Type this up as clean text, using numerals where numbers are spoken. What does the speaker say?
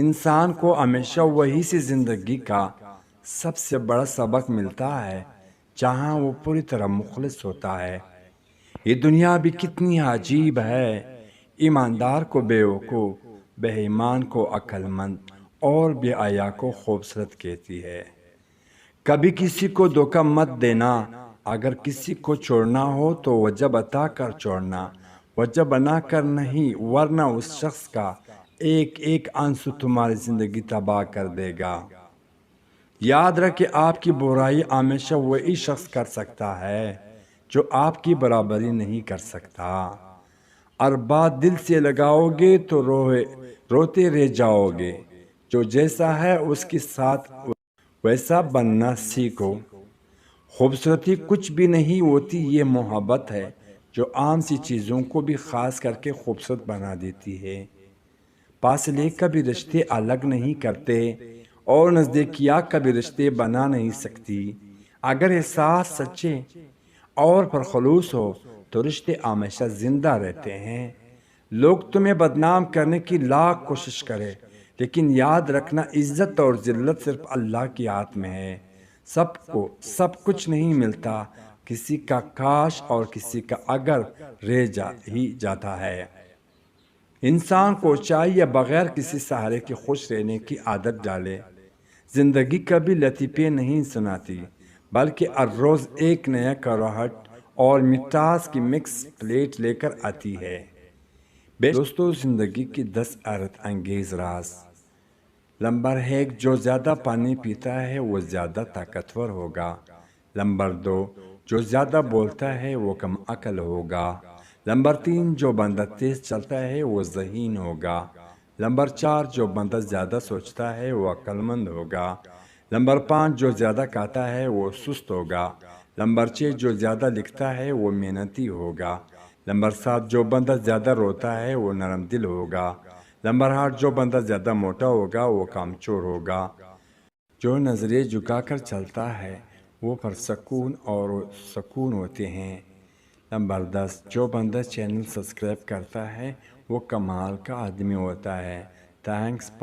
انسان کو ہمیشہ وہی سی زندگی کا سب سے بڑا سبق ملتا ہے جہاں وہ پوری طرح مخلص ہوتا ہے۔ یہ دنیا بھی کتنی عجیب ہے، ایماندار کو بیوقوف، بے ایمان کو عقل مند اور بے حیا کو خوبصورت کہتی ہے۔ کبھی کسی کو دھوکہ مت دینا، اگر کسی کو چھوڑنا ہو تو وجہ بتا کر چھوڑنا، وجہ بنا کر نہیں، ورنہ اس شخص کا ایک ایک آنسو تمہاری زندگی تباہ کر دے گا۔ یاد رکھیں، آپ کی برائی ہمیشہ وہی شخص کر سکتا ہے جو آپ کی برابری نہیں کر سکتا۔ اور بات دل سے لگاؤ گے تو روتے رہ جاؤ گے۔ جو جیسا ہے اس کے ساتھ ویسا بننا سیکھو۔ خوبصورتی کچھ بھی نہیں ہوتی، یہ محبت ہے جو عام سی چیزوں کو بھی خاص کر کے خوبصورت بنا دیتی ہے۔ فاصلے کبھی رشتے الگ نہیں کرتے اور نزدیکیاں کبھی رشتے بنا نہیں سکتی۔ اگر احساس سچے اور پرخلوص ہو تو رشتے ہمیشہ زندہ رہتے ہیں۔ لوگ تمہیں بدنام کرنے کی لاکھ کوشش کریں، لیکن یاد رکھنا، عزت اور ذلت صرف اللہ کے ہاتھ میں ہے۔ سب کو سب کچھ نہیں ملتا، کسی کا کاش اور کسی کا اگر رہ ہی جاتا ہے۔ انسان کو چاہیے بغیر کسی سہارے کے خوش رہنے کی عادت ڈالے۔ زندگی کبھی لطیفے نہیں سناتی، بلکہ ہر روز ایک نیا کراہٹ اور مٹھاس کی مکس پلیٹ لے کر آتی ہے۔ دوستو، زندگی کی 10 حیرت انگیز راز۔ نمبر 1، جو زیادہ پانی پیتا ہے وہ زیادہ طاقتور ہوگا۔ نمبر 2، جو زیادہ بولتا ہے وہ کم عقل ہوگا۔ نمبر 3، جو بندہ تیز چلتا ہے وہ ذہین ہوگا۔ نمبر 4، جو بندہ زیادہ سوچتا ہے وہ عقل مند ہوگا۔ نمبر 5، جو زیادہ کھاتا ہے وہ سست ہوگا۔ نمبر 6، جو زیادہ لکھتا ہے وہ محنتی ہوگا۔ نمبر 7، جو بندہ زیادہ روتا ہے وہ نرم دل ہوگا۔ نمبر 8، جو بندہ زیادہ موٹا ہوگا وہ کامچور ہوگا۔ جو نظریں جھکا کر چلتا ہے وہ پرسکون اور سکون ہوتے ہیں۔ نمبر 10، جو بندہ چینل سبسکرائب کرتا ہے وہ کمال کا آدمی ہوتا ہے۔ تھینکس۔